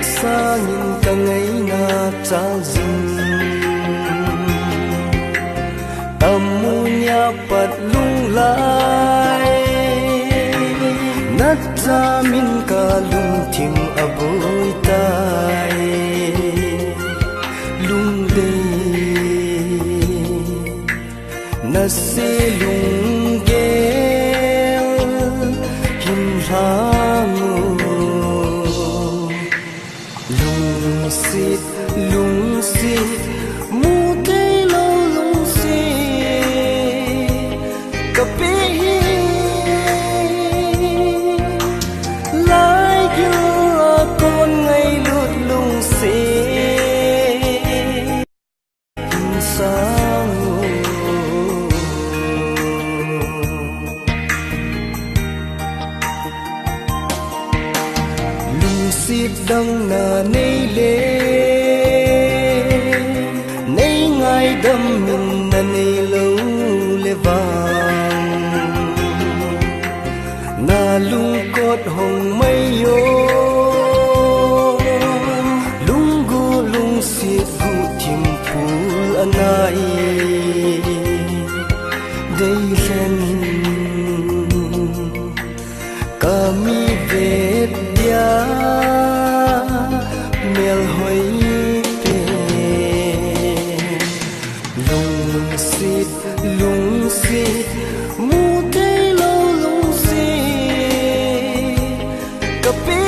sa nhìn cả ngày na cha dừng tâm munya pat lung lai nát ra min cả lung thim aboi tai lung đây na se lung gel him hang lung sit mu te lo lung sit kape lai you con ngày lút lung sit sang lung sit dang na nei le đâm mình nani lâu lê vàng na lung cốt hồng mây yo lung gu lung xiết gu chim phul anai đây khen kami về dia mel hoy lung sit mu te lo lung sit kape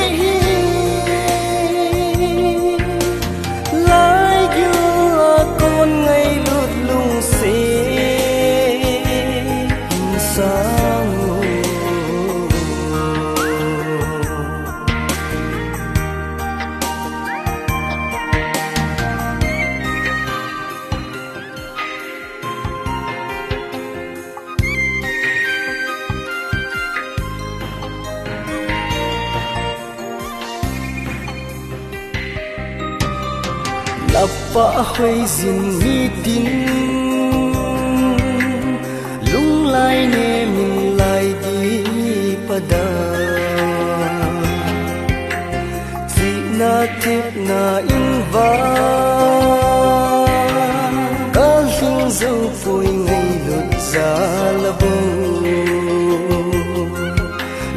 lai you con ngày lút lung sit sang lapa hoy zin mi tin lung lai ne min lai di pada si na tip na in va ka hing zo phôi ngày lụt ra la bo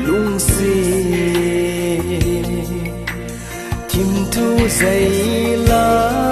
lung si tim tu dây la